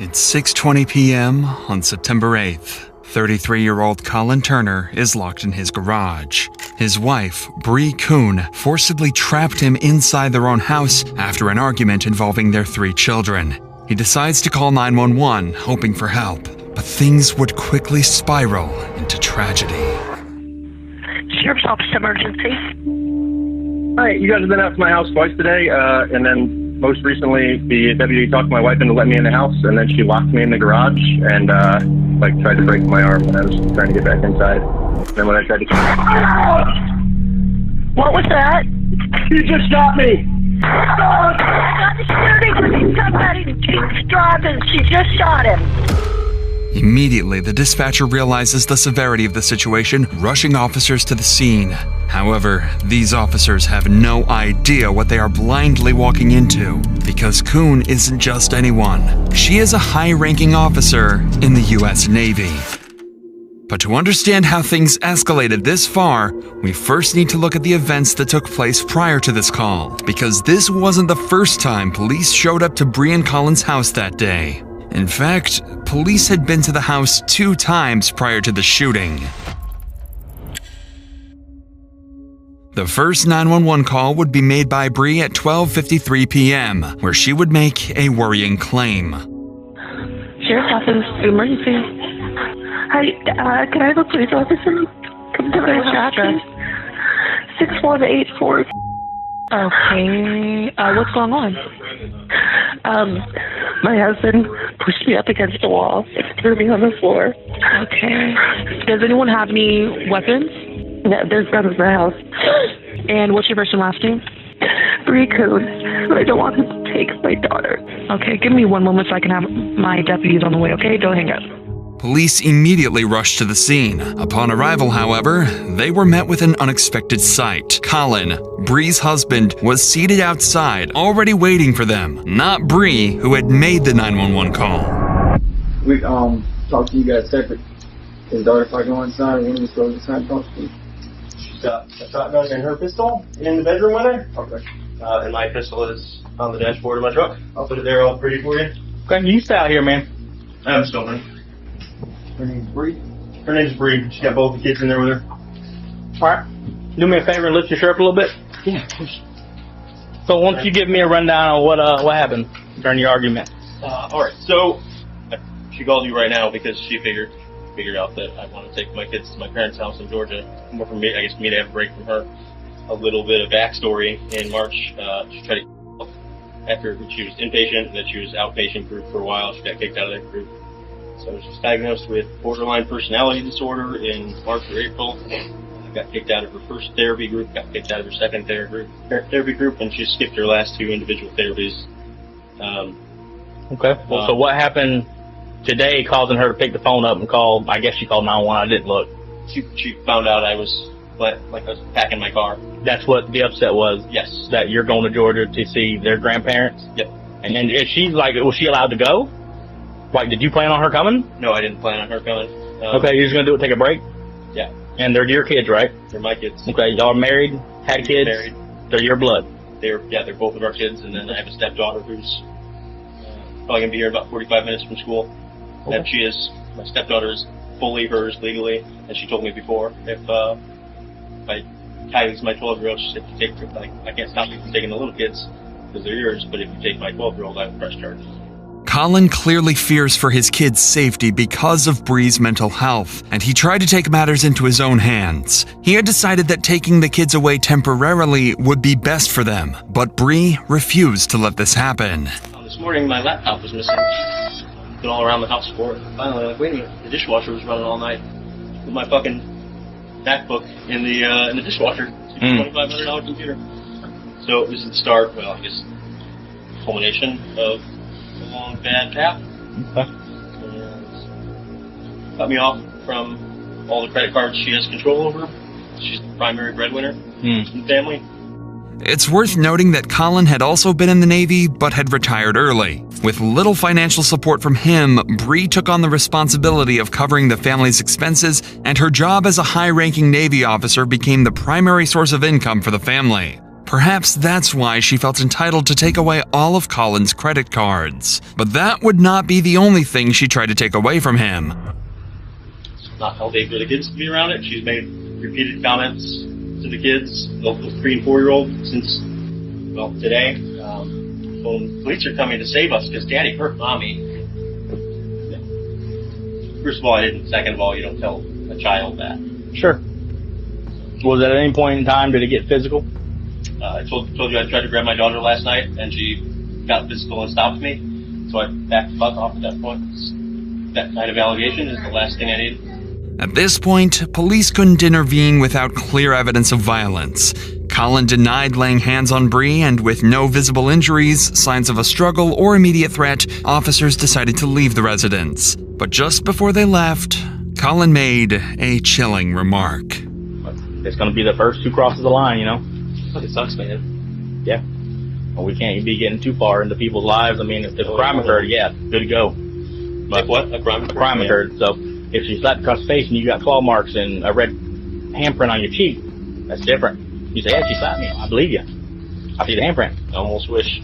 It's 6:20 p.m. on September 8th. 33-year-old Colin Turner is locked in his garage. His wife, Bree Kuhn, forcibly trapped him inside their own house after an argument involving their 3 children. He decides to call 911, hoping for help, but things would quickly spiral into tragedy. Sheriff's Office emergency. Hi, you guys have been out to my house twice today, and then most recently the deputy talked my wife into letting me in the house, and then she locked me in the garage and tried to break my arm when I was trying to get back inside. And then when I tried to What was that? You just shot me! Oh, got the security with somebody. She's driving. She just shot him. Immediately, the dispatcher realizes the severity of the situation, rushing officers to the scene. However, these officers have no idea what they are blindly walking into, because Kuhn isn't just anyone. She is a high-ranking officer in the U.S. Navy. But to understand how things escalated this far, we first need to look at the events that took place prior to this call, because this wasn't the first time police showed up to Bree and Colin's house that day. In fact, police had been to the house 2 times prior to the shooting. The first 911 call would be made by Bree at 12:53 p.m., where she would make a worrying claim. Sheriff's Office emergency. Hi, can I have a police officer come to my house, please? 6184. Okay, what's going on? My husband pushed me up against the wall and threw me on the floor. Okay. Does anyone have any weapons? No, there's none in the house. And what's your first and last name? Bree Kuhn. I don't want him to take my daughter. Okay, give me one moment so I can have my deputies on the way, okay? Don't hang up. Police immediately rushed to the scene. Upon arrival, however, they were met with an unexpected sight. Colin, Bree's husband, was seated outside, already waiting for them, not Bree, who had made the 911 call. We talked to you guys separate. His daughter, if I go inside, when we go inside and talk to you. She's got a shotgun and her pistol in the bedroom with her. Okay. And my pistol is on the dashboard of my truck. I'll put it there all pretty for you. Okay, you stay out here, man. I'm stolen. Her name's Bree. Her name's Bree. She got both the kids in there with her. Alright. Do me a favor and lift your shirt up a little bit. Yeah, of course. So why don't you give me a rundown on what happened during your argument? Alright, so she called you right now because she figured out that I want to take my kids to my parents' house in Georgia. More for me, I guess, me to have a break from her. A little bit of backstory. In March, she tried to after she was inpatient, and then she was outpatient group for a while. She got kicked out of that group. So she was diagnosed with borderline personality disorder in March or April. Got kicked out of her first therapy group, got kicked out of her second therapy group, and she skipped her last 2 individual therapies. Okay. Well, so what happened today causing her to pick the phone up and call, I guess she called 911, I didn't look. She found out I was packing my car. That's what the upset was? Yes. That you're going to Georgia to see their grandparents? Yep. And then was she allowed to go? Like, did you plan on her coming? No, I didn't plan on her coming. Okay, you're just going to do it, take a break? Yeah. And they're your kids, right? They're my kids. Okay, y'all are married, had kids? Married. They're your blood? They're both of our kids, and then I have a stepdaughter who's probably going to be here about 45 minutes from school. Okay. And my stepdaughter is fully hers legally, and she told me before, if I tie these my 12-year-old, she said, if you take, I can't stop you from taking the little kids, because they're yours, but if you take my 12-year-old, I have press charges. Colin clearly fears for his kids' safety because of Bree's mental health, and he tried to take matters into his own hands. He had decided that taking the kids away temporarily would be best for them, but Bree refused to let this happen. This morning, my laptop was missing. Been all around the house for it. Finally, wait a minute, the dishwasher was running all night with my fucking MacBook in the dishwasher. It's a $2,500 computer. So it was the start, well, I guess, culmination of a long bad tap. Okay. And cut me off from all the credit cards she has control over. She's the primary breadwinner in the family. It's worth noting that Colin had also been in the Navy, but had retired early. With little financial support from him, Bree took on the responsibility of covering the family's expenses, and her job as a high-ranking Navy officer became the primary source of income for the family. Perhaps that's why she felt entitled to take away all of Colin's credit cards. But that would not be the only thing she tried to take away from him. It's not healthy for the kids to be around it. She's made repeated comments to the kids, the 3 and 4-year-old, since, well, today. Well, police are coming to save us because Daddy hurt Mommy. First of all, I didn't. Second of all, you don't tell a child that. Sure. Was at any point in time, did it get physical? I told you I tried to grab my daughter last night, and she got physical and stopped me. So I backed the fuck off at that point. That kind of allegation is the last thing I need. At this point, police couldn't intervene without clear evidence of violence. Colin denied laying hands on Bree, and with no visible injuries, signs of a struggle, or immediate threat, officers decided to leave the residence. But just before they left, Colin made a chilling remark. It's going to be the first who crosses the line, you know? But it sucks, man. Yeah. Well, we can't be getting too far into people's lives. I mean, if a crime occurred, yeah, good to go. But Like what? A crime occurred? A crime occurred. So if she slapped across the face and you got claw marks and a red handprint on your cheek, that's different. You say, yeah, she slapped me. I believe you. I see the handprint. I almost wish.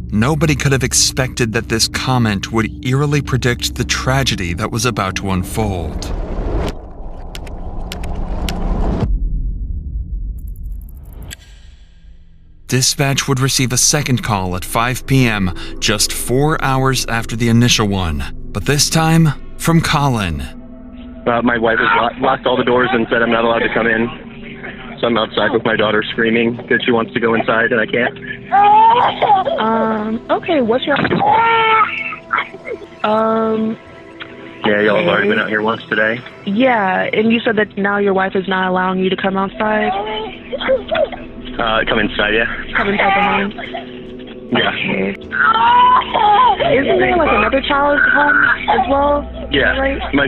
Nobody could have expected that this comment would eerily predict the tragedy that was about to unfold. Dispatch would receive a second call at 5 p.m., just 4 hours after the initial one. But this time, from Colin. My wife has locked all the doors and said I'm not allowed to come in. So I'm outside with my daughter screaming that she wants to go inside and I can't. Okay, what's your... Yeah, y'all have already been out here once today. Yeah, and you said that now your wife is not allowing you to come outside? Come inside, yeah. Come inside the home? Yeah. Okay. Isn't there like another child's home as well? Yeah, Right? my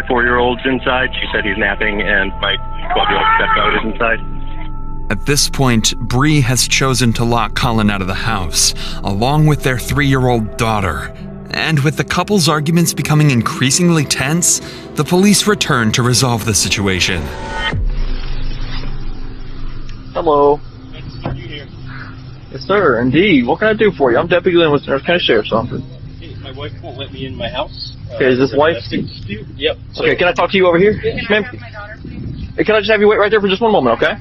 4-year-old's inside. She said he's napping, and my 12-year-old stepdaughter is inside. At this point, Bree has chosen to lock Colin out of the house, along with their 3-year-old daughter. And with the couple's arguments becoming increasingly tense, the police return to resolve the situation. Hello. Are you here? Yes, sir, indeed. What can I do for you? I'm Deputy Glenn with North County Sheriff's Office. Hey, my wife won't let me in my house. Okay, is this wife? Dispute. Yep. Okay, can I talk to you over here? Yeah. Ma'am? Hey, can I just have you wait right there for just one moment, okay?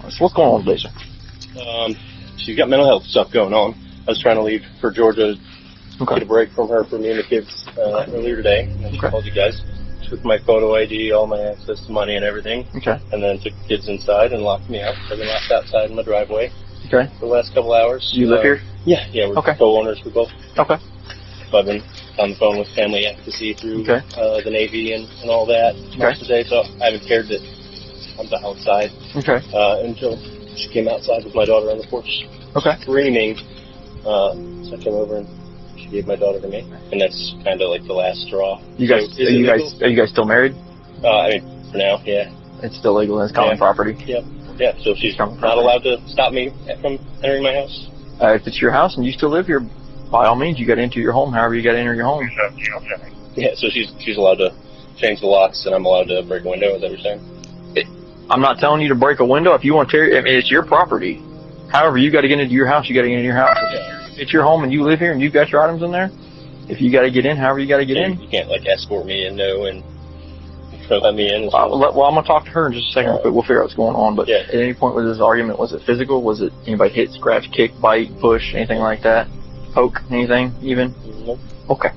So what's going on today, sir? She's got mental health stuff going on. I was trying to leave for Georgia to get a break from her for me and the kids earlier today. And I called you guys. Took my photo ID, all my access to money and everything. Okay. And then took the kids inside and locked me out. I've been locked outside in my driveway Okay. for the last couple hours. You live here? Yeah, we're co-owners. We both. Okay. So I've been on the phone with family advocacy through Okay. the Navy and all that most of the day. So I haven't cared that I'm outside Okay. until she came outside with my daughter on the porch Okay. screaming. So I came over and she gave my daughter to me, and that's kind of like the last straw. You guys, So, is it legal? are you guys still married? I mean, for now, yeah. It's still legal and it's common property. Yep. Yeah, so she's Common not property. allowed to stop me from entering my house. If it's your house and you still live here, by all means, you got to enter your home. However, you got to enter your home. Yeah, so she's allowed to change the locks, and I'm allowed to break a window. Is that what you're saying? I'm not telling you to break a window. If you want to tear, I mean, it's your property. However, you got to get into your house. You got to get into your house. If it's your home and you live here and you've got your items in there, if you got to get in, however you got to get in. You can't like escort me in, and let me in. Well, I'm going to talk to her in just a second. But we'll figure out what's going on. But at any point with this argument, was it physical? Was it anybody hit, scratch, kick, bite, push, anything like that? Poke, anything even? Nope. Okay.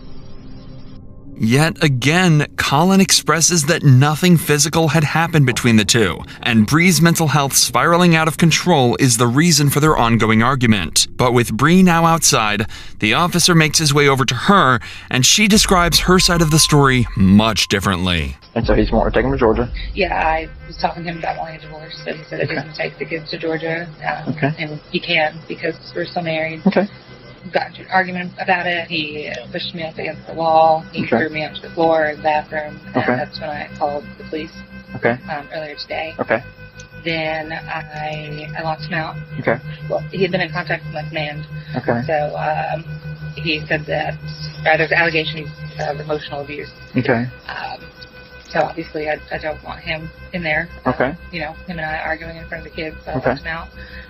Yet again, Colin expresses that nothing physical had happened between the two, and Bree's mental health spiraling out of control is the reason for their ongoing argument. But with Bree now outside, the officer makes his way over to her, and she describes her side of the story much differently. And so he's wanting to take him to Georgia. Yeah, I was talking to him about wanting a divorce, and he said that he can take the kids to Georgia, and he can because we're still married. Okay. Got into an argument about it. He pushed me up against the wall. He threw me onto the floor in the bathroom, and that's when I called the police. Okay. Earlier today. Okay. Then I locked him out. Okay. Well, he had been in contact with my command. Okay. So he said that there's allegations of emotional abuse. Okay. So obviously I don't want him in there. Okay. You know, him and I arguing in front of the kids, so I Okay. left him out.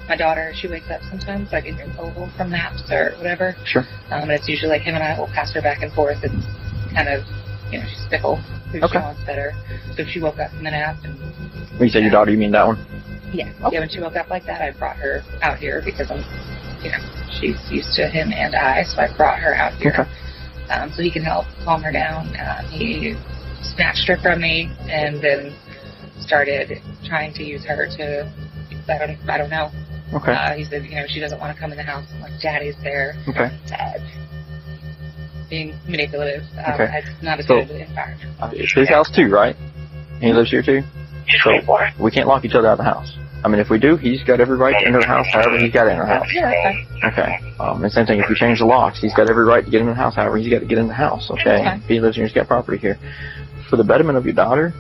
My daughter, she wakes up sometimes, like in Oval from naps or whatever. Sure. And it's usually like him and I will pass her back and forth. It's kind of, you know, she's fickle. Who Okay. she wants better. So if she woke up from the nap and When you say your daughter, you mean that one? yeah, when she woke up like that, I brought her out here because you know, she's used to him and I, so I brought her out here. Okay. So he can help calm her down. He snatched her from me and then started trying to use her to, I don't know. Okay. He said, you know, she doesn't want to come in the house. I'm like, Daddy's there. Okay. Dad. Being manipulative. Okay. It's not a So- good environment. It's his house too, right? And he lives here too? So we can't lock each other out of the house. I mean, if we do, he's got every right to enter the house however he's got to enter the house. Yeah, that's fine. Okay. And same thing, if we change the locks, he's got every right to get in the house however he's got to get in the house, okay? Okay. If he lives here, he's got property here. For the betterment of your daughter,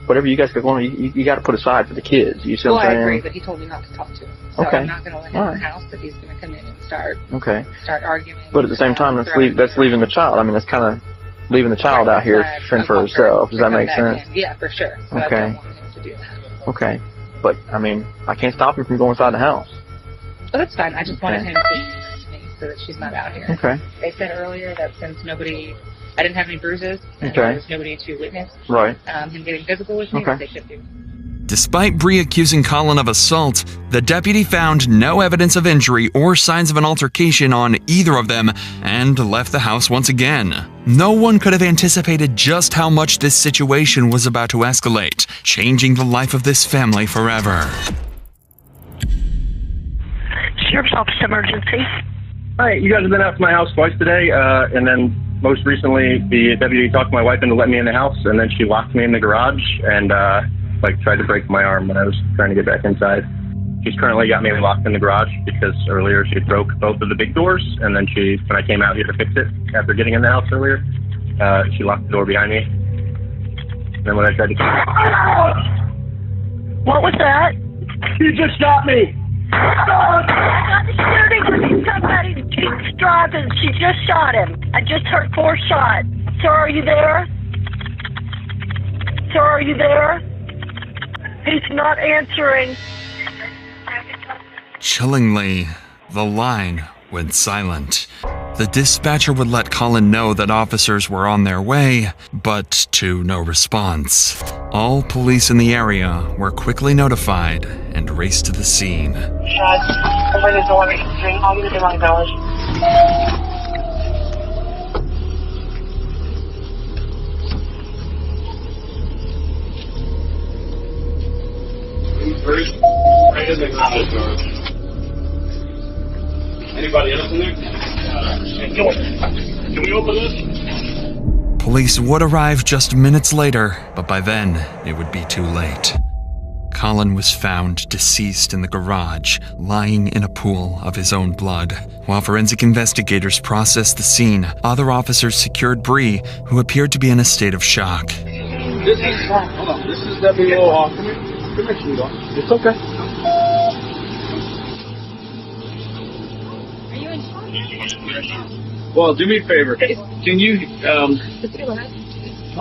whatever you guys got going on, you got to put aside for the kids. You see Well, what I I'm saying? agree, but he told me not to talk to him. So Okay. I'm not going to let him in the house, but he's going to come in and start arguing. But at the same time, that's leaving the child. I mean, that's kind of leaving the child out here fend for herself. Does that make sense? Yeah, for sure. So Okay. I don't want him to do that. Okay. But, I mean, I can't stop him from going inside the house. But that's fine. I just wanted Okay. him to me so that she's not out here. Okay. They said earlier that since I didn't have any bruises, and Okay. there was nobody to witness Right. him getting physical with me, Okay. that they should do. Despite Bree accusing Colin of assault, the deputy found no evidence of injury or signs of an altercation on either of them and left the house once again. No one could have anticipated just how much this situation was about to escalate, changing the life of this family forever. Sheriff's Office emergency. Hi, you guys have been out to my house twice today, and then most recently the deputy talked my wife into letting me in the house, and then she locked me in the garage and tried to break my arm when I was trying to get back inside. She's currently got me locked in the garage because earlier she broke both of the big doors, and then when I came out here to fix it after getting in the house earlier, she locked the door behind me. And then when I tried to What was that? She just shot me! Not shooting with somebody. She's driving. She just shot him. I just heard 4 shots. Sir, are you there? Sir, are you there? He's not answering. Chillingly, the line went silent. The dispatcher would let Colin know that officers were on their way, but to no response. All police in the area were quickly notified and raced to the scene. Open the door. I'll get my village. Anybody else in there? Can we open this? Police would arrive just minutes later, but by then it would be too late. Colin was found deceased in the garage, lying in a pool of his own blood. While forensic investigators processed the scene, other officers secured Bree, who appeared to be in a state of shock. This is Debbie Lowe. Come here, sweetheart. It's okay. Are you in shock? Well, do me a favor. Can you,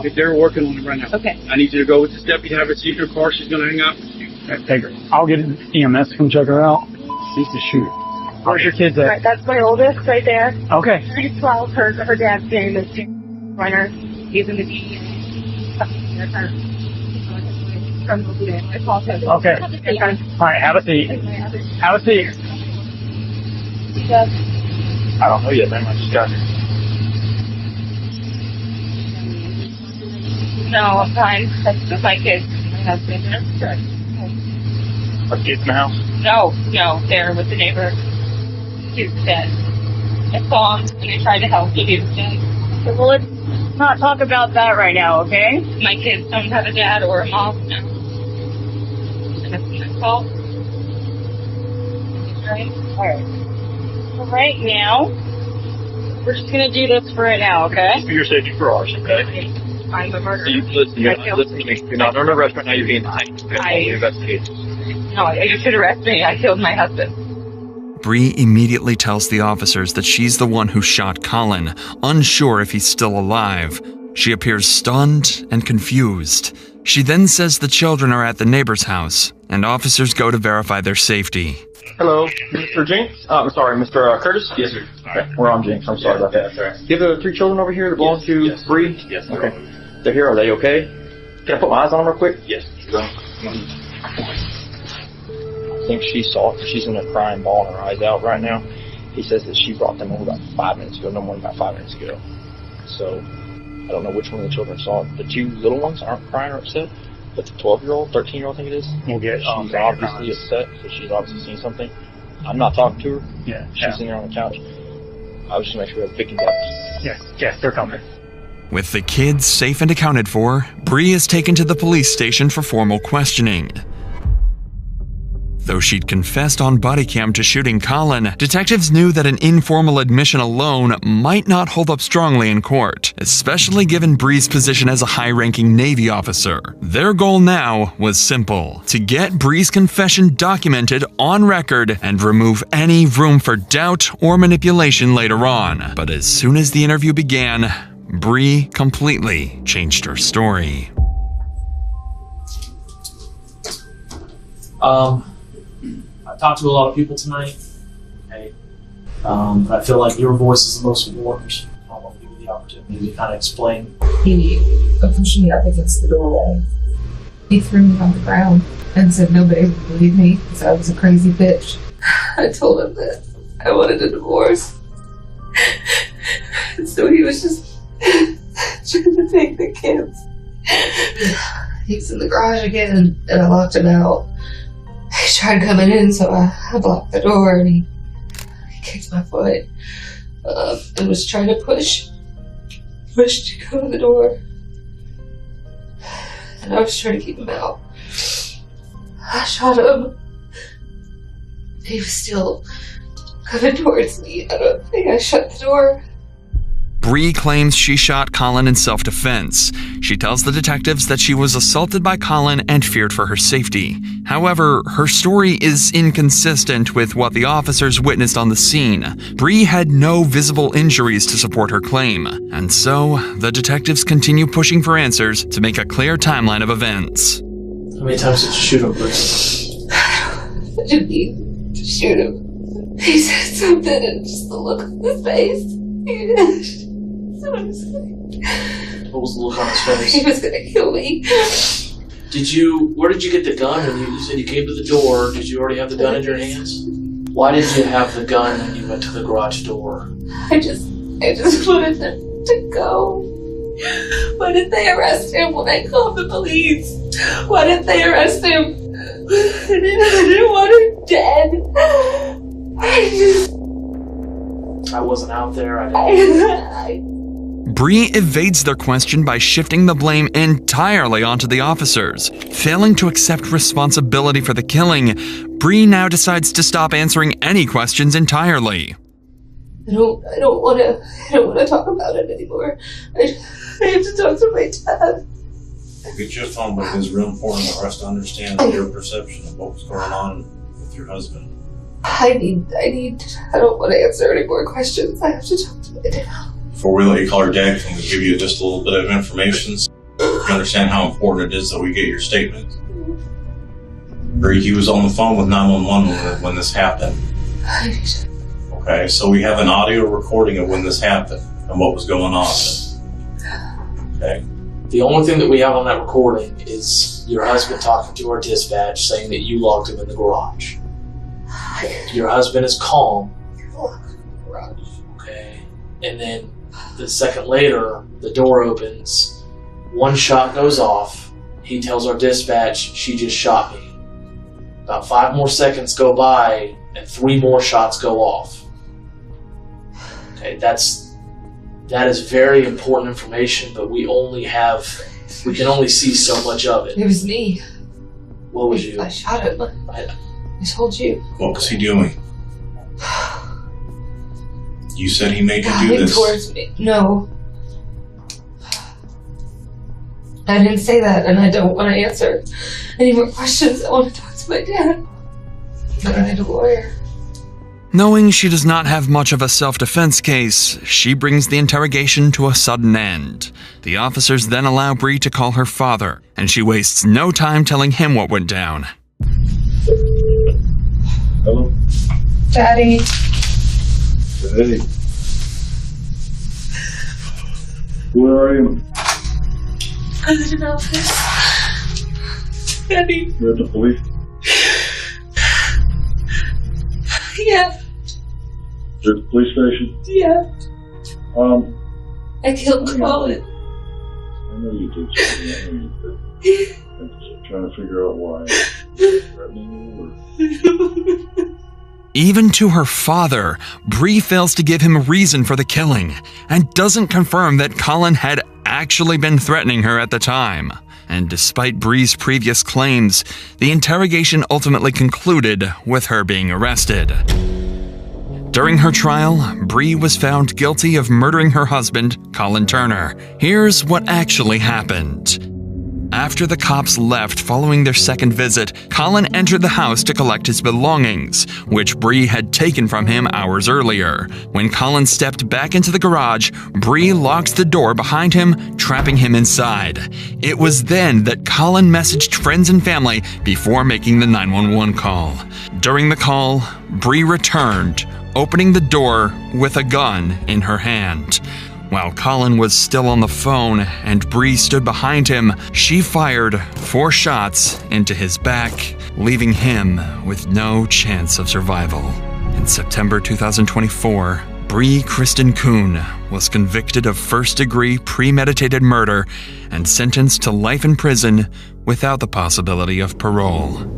if they're working on it right now. Okay. I need you to go with this deputy, have her see her car. She's going to hang out with you. Take her. I'll get EMS to come check her out. She's the shooter. Where's your kids at? Right, that's my oldest right there. Okay. She's 12. Her dad's name is Runner. He's in the DEA. Okay. All right, have a seat. Have a seat. I don't know yet, man. I just got here. No, I'm fine. That's just my kids. My husband. Are the kids in the house? No, they're with the neighbor. He's dead. I saw him and I tried to help, but he was dead. Well, let's not talk about that right now, okay? My kids don't have a dad or a mom now. And it's my fault. Right? Alright. So right now, we're just gonna do this for right now, okay? For your safety, for ours, okay? I'm a murderer. Listen to me. You're not under arrest right now. You're being investigated. No, you should arrest me. I killed my husband. Bree immediately tells the officers that she's the one who shot Colin, unsure if he's still alive. She appears stunned and confused. She then says the children are at the neighbor's house, and officers go to verify their safety. Hello, Mr. Jinx? I'm sorry, Mr. Curtis? Yes, sir. Okay, we're on Jinx. I'm sorry about that. That's right. Do you have the 3 children over here that belong to Bree? Yes. Okay. They're here. Are they okay? Can I put my eyes on them real quick? Yes. I think she saw it. She's in a crying ball and her eyes out right now. He says that she brought them over about 5 minutes ago, no more than about 5 minutes ago. So, I don't know which one of the children saw it. The 2 little ones aren't crying or upset, but the 12-year-old, 13-year-old, I think it is. We'll get she's obviously upset, so she's obviously seen something. I'm not talking to her. Yeah. She's sitting there on the couch. I was just making sure we have victims out. Yes, they're coming. With the kids safe and accounted for, Bree is taken to the police station for formal questioning. Though she'd confessed on body cam to shooting Colin, detectives knew that an informal admission alone might not hold up strongly in court, especially given Bree's position as a high-ranking Navy officer. Their goal now was simple: to get Bree's confession documented on record and remove any room for doubt or manipulation later on. But as soon as the interview began, Bree completely changed her story. I talked to a lot of people tonight. Okay. But I feel like your voice is the most important. I want to give you the opportunity to kind of explain. He pushed me up against the doorway. He threw me on the ground and said nobody would believe me because I was a crazy bitch. I told him that I wanted a divorce. And so he was just trying to take the kids. He was in the garage again and I locked him out. He tried coming in, so I blocked the door and he kicked my foot and was trying to push to go to the door. And I was trying to keep him out. I shot him. He was still coming towards me. I don't think I shut the door. Bree claims she shot Colin in self-defense. She tells the detectives that she was assaulted by Colin and feared for her safety. However, her story is inconsistent with what the officers witnessed on the scene. Bree had no visible injuries to support her claim, and so the detectives continue pushing for answers to make a clear timeline of events. How many times did you shoot him, Bree? I didn't need to shoot him. He said something and just the look on his face. What was the look on his face? He was gonna kill me. Where did you get the gun when you said you came to the door? Did you already have the gun in your hands? Why did you have the gun when you went to the garage door? I just wanted them to go. Why didn't they arrest him when I called the police? Why didn't they arrest him? I didn't want him dead. I wasn't out there. Bree evades their question by shifting the blame entirely onto the officers. Failing to accept responsibility for the killing, Bree now decides to stop answering any questions entirely. I don't want to talk about it anymore. I have to talk to my dad. We'll get you a phone book. It's real important for us to understand your perception of what was going on with your husband. I don't want to answer any more questions. I have to talk to my dad. Before we let you call your dad, can we give you just a little bit of information so you understand how important it is that we get your statement? Bree, he was on the phone with 911 when this happened. Okay, so we have an audio recording of when this happened and what was going on. Okay. The only thing that we have on that recording is your husband talking to our dispatch saying that you locked him in the garage. Okay. Your husband is calm. Okay. And then the second later, the door opens. One shot goes off. He tells our dispatch, she just shot me. About 5 more seconds go by and 3 more shots go off. Okay, that is very important information, but we can only see so much of it. It was me. What was you? I shot him. I told you. What was he doing? You said he made you do this. Towards me. No. I didn't say that, and I don't want to answer any more questions. I want to talk to my dad. I need a lawyer. Knowing she does not have much of a self-defense case, she brings the interrogation to a sudden end. The officers then allow Bree to call her father, and she wastes no time telling him what went down. Hello? Daddy. Hey. Where are you? I'm in an office. Daddy. You're at the police? Yeah. You're at the police station? Yeah. I I killed Colin. I know you did. I know you did. I'm just trying to figure out why. Threatening you or... Even to her father, Bree fails to give him a reason for the killing and doesn't confirm that Colin had actually been threatening her at the time. And despite Bree's previous claims, the interrogation ultimately concluded with her being arrested. During her trial, Bree was found guilty of murdering her husband, Colin Turner. Here's what actually happened. After the cops left following their second visit, Colin entered the house to collect his belongings, which Bree had taken from him hours earlier. When Colin stepped back into the garage, Bree locked the door behind him, trapping him inside. It was then that Colin messaged friends and family before making the 911 call. During the call, Bree returned, opening the door with a gun in her hand. While Colin was still on the phone and Bree stood behind him, she fired 4 shots into his back, leaving him with no chance of survival. In September 2024, Bree Kristen Kuhn was convicted of first-degree premeditated murder and sentenced to life in prison without the possibility of parole.